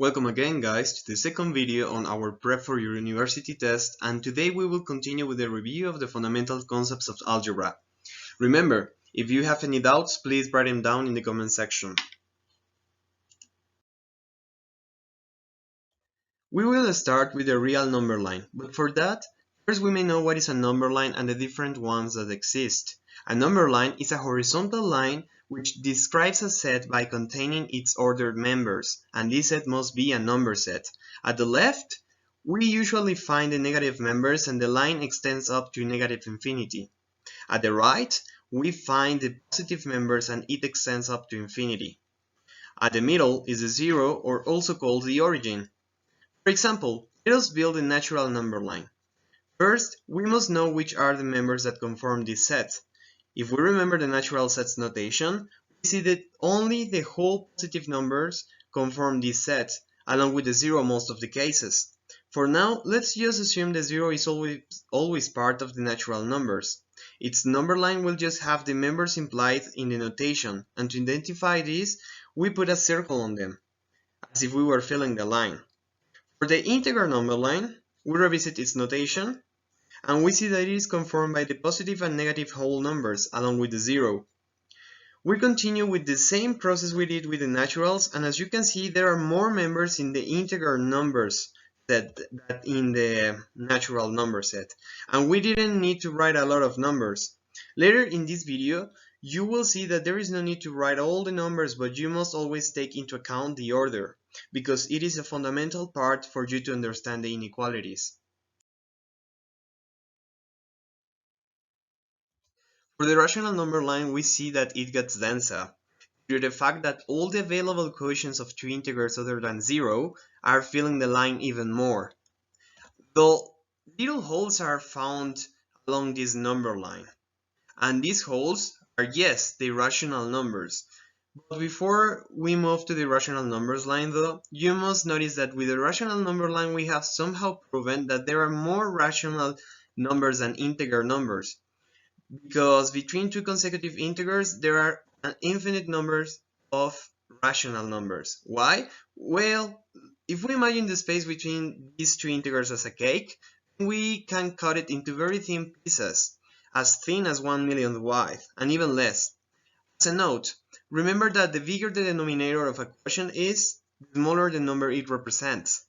Welcome again guys to the second video on our prep for your university test, and today we will continue with the review of the fundamental concepts of algebra. Remember, if you have any doubts, please write them down in the comment section. We will start with the real number line, but for that, first we may know what is a number line and the different ones that exist. A number line is a horizontal line which describes a set by containing its ordered members, and this set must be a number set. At the left, we usually find the negative members and the line extends up to negative infinity. At the right, we find the positive members and it extends up to infinity. At the middle is the zero, or also called the origin. For example, let us build a natural number line. First, we must know which are the members that conform this set. If we remember the natural sets notation, we see that only the whole positive numbers conform this set, along with the zero most of the cases. For now, let's just assume the zero is always part of the natural numbers. Its number line will just have the members implied in the notation, and to identify this, we put a circle on them, as if we were filling the line. For the integer number line, we revisit its notation, and we see that it is conformed by the positive and negative whole numbers, along with the zero. We continue with the same process we did with the naturals, and as you can see, there are more members in the integer numbers than in the natural number set, and we didn't need to write a lot of numbers. Later in this video, you will see that there is no need to write all the numbers, but you must always take into account the order, because it is a fundamental part for you to understand the inequalities. For the rational number line, we see that it gets denser due to the fact that all the available quotients of two integers other than 0 are filling the line even more. Though little holes are found along this number line, and these holes are, yes, the rational numbers. But before we move to the rational numbers line though, you must notice that with the rational number line we have somehow proven that there are more rational numbers than integer numbers, because between two consecutive integers there are an infinite numbers of rational numbers. Why? Well, if we imagine the space between these two integers as a cake, we can cut it into very thin pieces, as thin as 1 millionth wide, and even less. As a note, remember that the bigger the denominator of a quotient is, the smaller the number it represents.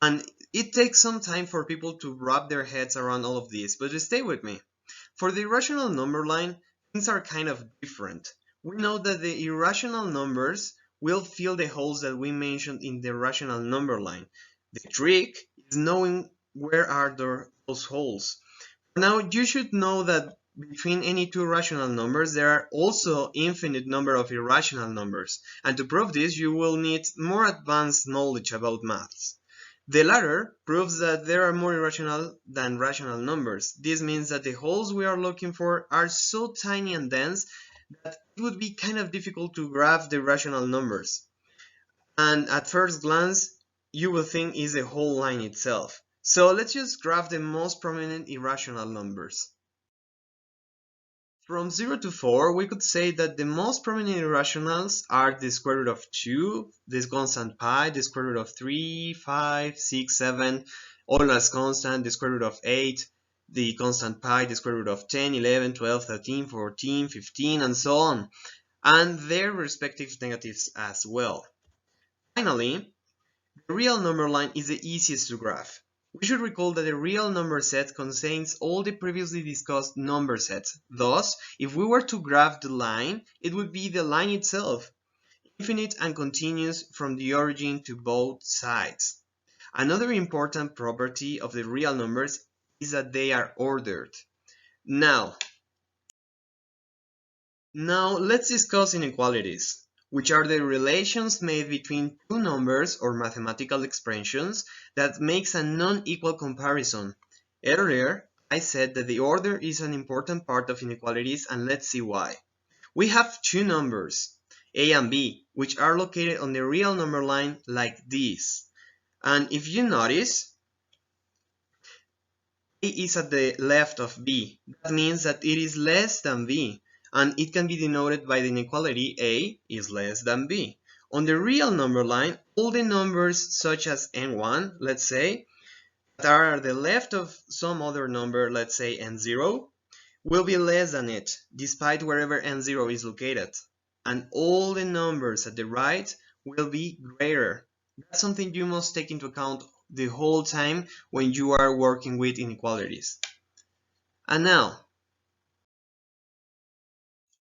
And it takes some time for people to wrap their heads around all of this, but stay with me. For the irrational number line, things are kind of different. We know that the irrational numbers will fill the holes that we mentioned in the rational number line. The trick is knowing where are those holes. Now, you should know that between any two rational numbers, there are also infinite number of irrational numbers. And to prove this, you will need more advanced knowledge about maths. The latter proves that there are more irrational than rational numbers. This means that the holes we are looking for are so tiny and dense that it would be kind of difficult to graph the rational numbers. And at first glance, you will think it's the whole line itself. So let's just graph the most prominent irrational numbers. From 0 to 4, we could say that the most prominent irrationals are the square root of 2, this constant pi, the square root of 3, 5, 6, 7, all as constant, the square root of 8, the constant pi, the square root of 10, 11, 12, 13, 14, 15, and so on, and their respective negatives as well. Finally, the real number line is the easiest to graph. We should recall that a real number set contains all the previously discussed number sets. Thus, if we were to graph the line, it would be the line itself, infinite and continuous from the origin to both sides. Another important property of the real numbers is that they are ordered. Now let's discuss inequalities, which are the relations made between two numbers or mathematical expressions that makes a non-equal comparison. Earlier, I said that the order is an important part of inequalities, and let's see why. We have two numbers, a and b, which are located on the real number line like this. And if you notice, a is at the left of b. That means that it is less than b. And it can be denoted by the inequality a is less than b. On the real number line, all the numbers such as n1, let's say, that are the left of some other number, let's say n0, will be less than it, despite wherever n0 is located. And all the numbers at the right will be greater. That's something you must take into account the whole time when you are working with inequalities. And now,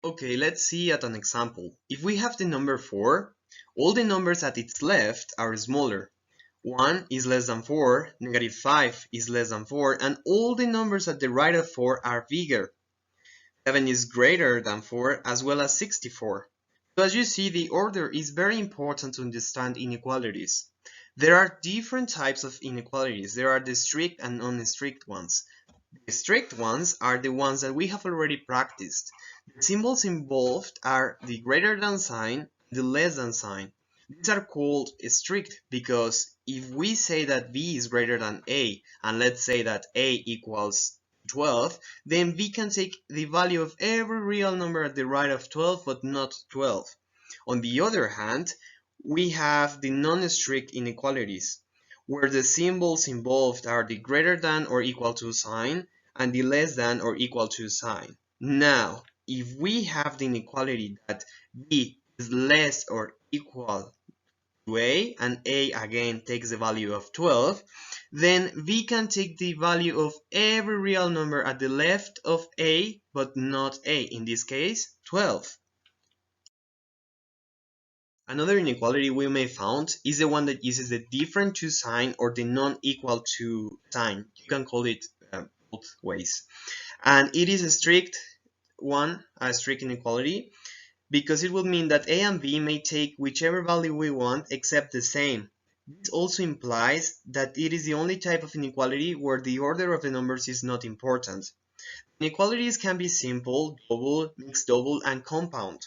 okay, let's see at an example. If we have the number 4, all the numbers at its left are smaller. 1 is less than 4, negative 5 is less than 4, and all the numbers at the right of 4 are bigger. 7 is greater than 4, as well as 64. So as you see, the order is very important to understand inequalities. There are different types of inequalities. There are the strict and non-strict ones. The strict ones are the ones that we have already practiced. The symbols involved are the greater than sign, the less than sign. These are called strict because if we say that b is greater than a, and let's say that a equals 12, then b can take the value of every real number at the right of 12, but not 12. On the other hand, we have the non-strict inequalities, where the symbols involved are the greater than or equal to sign and the less than or equal to sign. Now, if we have the inequality that b is less or equal to a, and a again takes the value of 12, then b can take the value of every real number at the left of a, but not a, in this case, 12. Another inequality we may found is the one that uses the different to sign or the non-equal to sign. You can call it both ways. And it is a strict one, a strict inequality, because it will mean that a and b may take whichever value we want except the same. This also implies that it is the only type of inequality where the order of the numbers is not important. Inequalities can be simple, double, mixed double, and compound.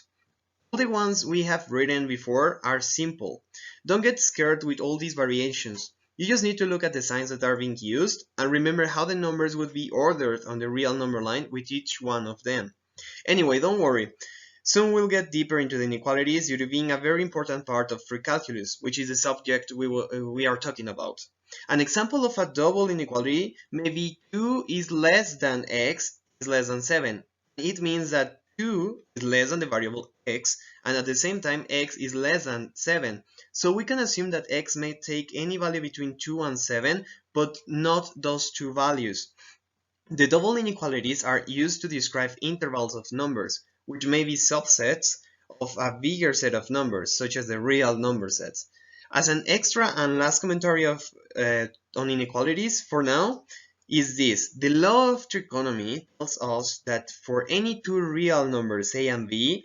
All the ones we have written before are simple. Don't get scared with all these variations. You just need to look at the signs that are being used and remember how the numbers would be ordered on the real number line with each one of them. Anyway, don't worry. Soon we'll get deeper into the inequalities due to being a very important part of free calculus, which is the subject we are talking about. An example of a double inequality may be 2 is less than x is less than 7. It means that 2 is less than the variable x, and at the same time x is less than 7. So we can assume that x may take any value between 2 and 7, but not those two values. The double inequalities are used to describe intervals of numbers, which may be subsets of a bigger set of numbers, such as the real number sets. As an extra and last commentary on inequalities for now is this. The law of trigonometry tells us that for any two real numbers a and b,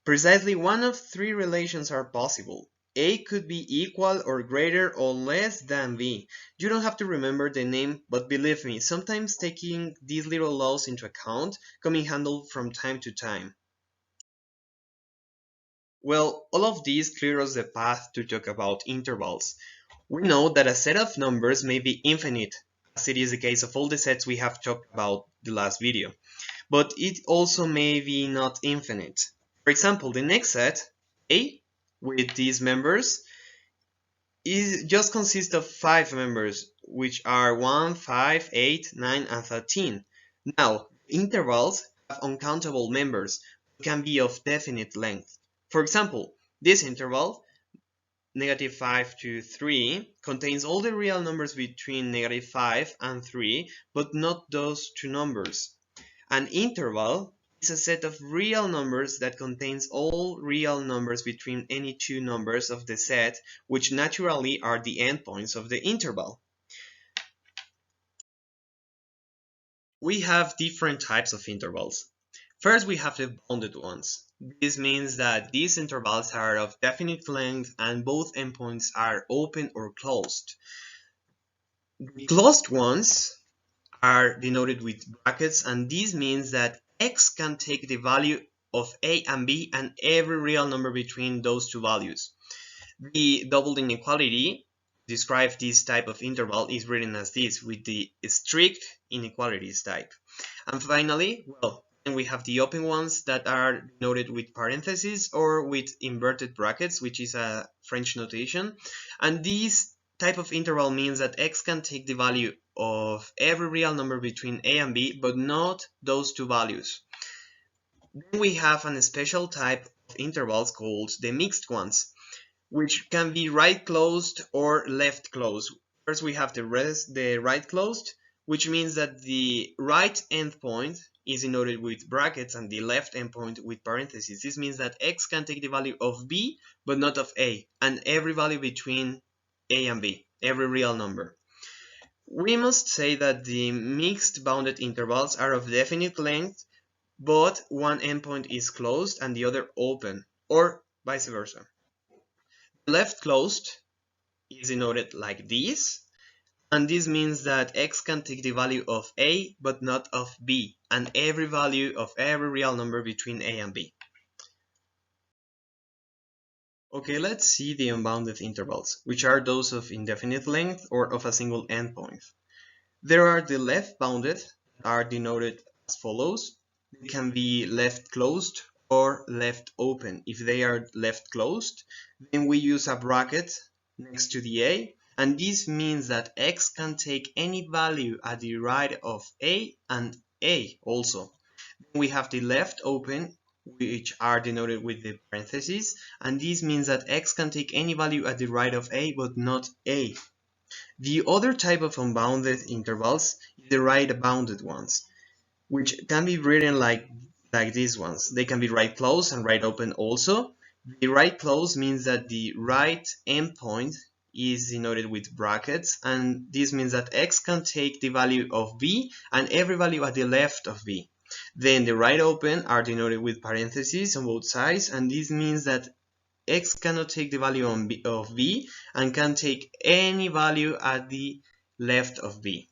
precisely one of three relations are possible. A could be equal or greater or less than B. You don't have to remember the name, but believe me, sometimes taking these little laws into account come in handy from time to time. Well, all of these clear us the path to talk about intervals. We know that a set of numbers may be infinite, as it is the case of all the sets we have talked about the last video, but it also may be not infinite. For example, the next set, A, with these members, just consists of 5 members, which are 1, 5, 8, 9, and 13. Now, intervals have uncountable members, but can be of definite length. For example, this interval, negative 5 to 3, contains all the real numbers between negative 5 and 3, but not those two numbers. An interval is a set of real numbers that contains all real numbers between any two numbers of the set, which naturally are the endpoints of the interval. We have different types of intervals. First, we have the bounded ones. This means that these intervals are of definite length and both endpoints are open or closed. The closed ones are denoted with brackets, and this means that x can take the value of a and b and every real number between those two values. The double inequality to describe this type of interval is written as this, with the strict inequalities type. And finally, well, and we have the open ones that are denoted with parentheses or with inverted brackets, which is a French notation. And this type of interval means that x can take the value of every real number between a and b, but not those two values. Then we have a special type of intervals called the mixed ones, which can be right closed or left closed. First we have the right closed, which means that the right endpoint is denoted with brackets and the left endpoint with parentheses. This means that x can take the value of b but not of a, and every value between a and b, every real number. We must say that the mixed bounded intervals are of definite length, but one endpoint is closed and the other open, or vice versa. The left closed is denoted like this, and this means that x can take the value of a but not of b, and every value of every real number between a and b. Okay, let's see the unbounded intervals, which are those of indefinite length or of a single endpoint. There are the left bounded, are denoted as follows. They can be left closed or left open. If they are left closed, then we use a bracket next to the a, and this means that x can take any value at the right of a and a also. Then we have the left open, which are denoted with the parentheses, and this means that x can take any value at the right of a but not a. The other type of unbounded intervals is the right bounded ones, which can be written like these ones. They can be right closed and right open also. The right closed means that the right endpoint is denoted with brackets, and this means that x can take the value of b and every value at the left of b. Then the right open are denoted with parentheses on both sides, and this means that x cannot take the value of b and can take any value at the left of b.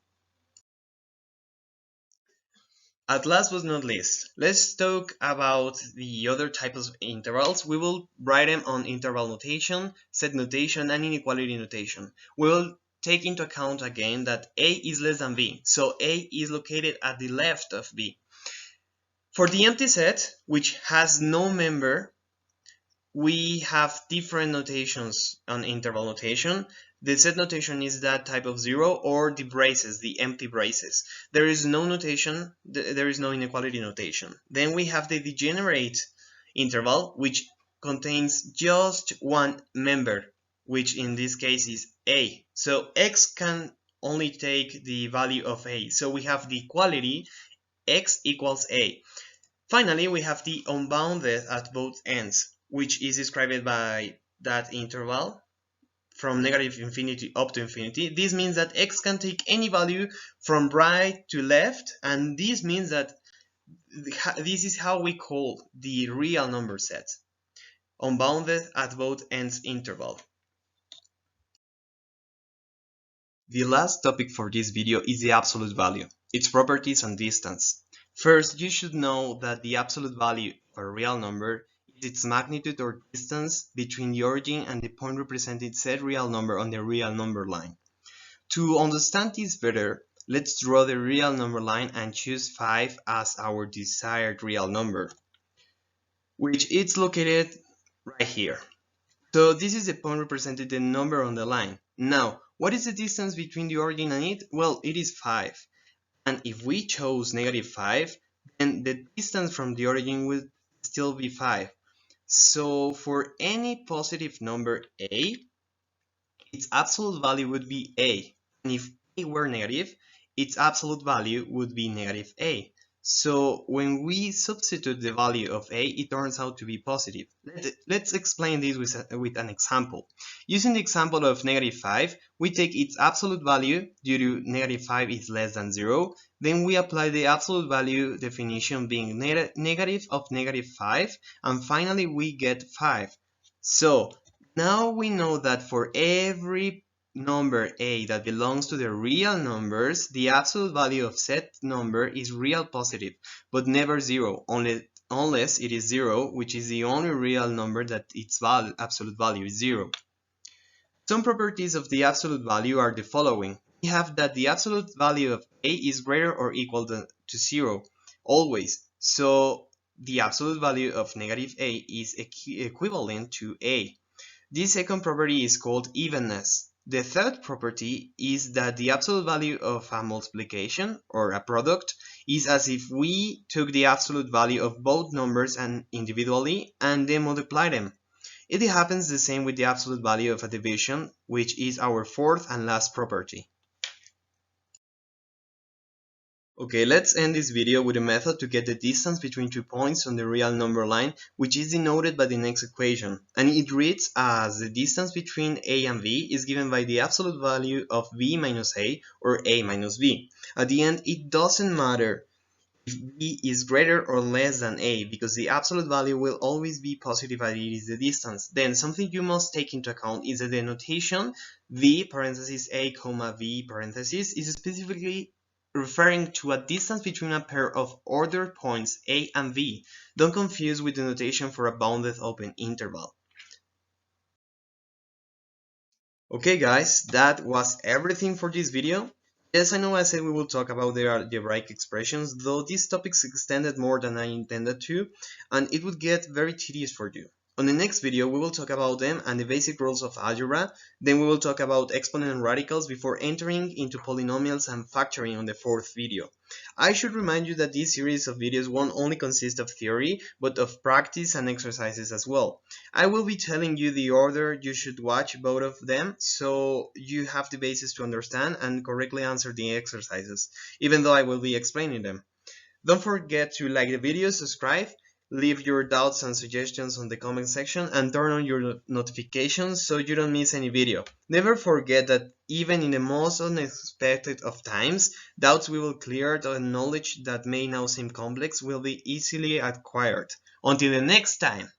At last but not least, let's talk about the other types of intervals. We will write them on interval notation, set notation, and inequality notation. We will take into account again that a is less than b, so a is located at the left of b. For the empty set, which has no member, we have different notations on interval notation. The set notation is that type of zero, or the braces, the empty braces. There is no notation, there is no inequality notation. Then we have the degenerate interval, which contains just one member, which in this case is a. So x can only take the value of a. So we have the equality x equals a. Finally, we have the unbounded at both ends, which is described by that interval from negative infinity up to infinity. This means that x can take any value from right to left, and this means that this is how we call the real number set, unbounded at both ends interval. The last topic for this video is the absolute value, its properties and distance. First, you should know that the absolute value of a real number is its magnitude or distance between the origin and the point representing said real number on the real number line. To understand this better, let's draw the real number line and choose 5 as our desired real number, which is located right here. So this is the point representing the number on the line. Now, what is the distance between the origin and it? Well, it is 5. And if we chose -5, then the distance from the origin would still be 5. So for any positive number a, its absolute value would be a. And if a were negative, its absolute value would be -a. So when we substitute the value of a, it turns out to be positive. Let's explain this with an example. Using the example of -5, we take its absolute value due to -5 is less than 0. Then we apply the absolute value definition being negative of -5, and finally we get 5. So now we know that for every number a that belongs to the real numbers, the absolute value of said number is real positive, but never 0, unless it is 0, which is the only real number that its absolute value is 0. Some properties of the absolute value are the following. We have that the absolute value of a is greater or equal to 0, always. So the absolute value of negative a is equivalent to a. This second property is called evenness. The third property is that the absolute value of a multiplication or a product is as if we took the absolute value of both numbers and individually and then multiply them. It happens the same with the absolute value of a division, which is our fourth and last property. Okay, let's end this video with a method to get the distance between 2 points on the real number line, which is denoted by the next equation. And it reads as the distance between a and b is given by the absolute value of b minus a, or a minus b. At the end, it doesn't matter if b is greater or less than a, because the absolute value will always be positive as it is the distance. Then something you must take into account is that the notation v parentheses a comma v parentheses is specifically referring to a distance between a pair of ordered points a and b. Don't confuse with the notation for a bounded open interval. Okay guys, that was everything for this video. Yes, I know I said we will talk about the algebraic expressions, though these topics extended more than I intended to, and it would get very tedious for you. On the next video, we will talk about them and the basic rules of algebra, then we will talk about exponent and radicals before entering into polynomials and factoring on the fourth video. I should remind you that this series of videos won't only consist of theory, but of practice and exercises as well. I will be telling you the order you should watch both of them, so you have the basis to understand and correctly answer the exercises, even though I will be explaining them. Don't forget to like the video, subscribe, leave your doubts and suggestions on the comment section, and turn on your notifications so you don't miss any video. Never forget that even in the most unexpected of times, doubts we will clear and knowledge that may now seem complex will be easily acquired. Until the next time!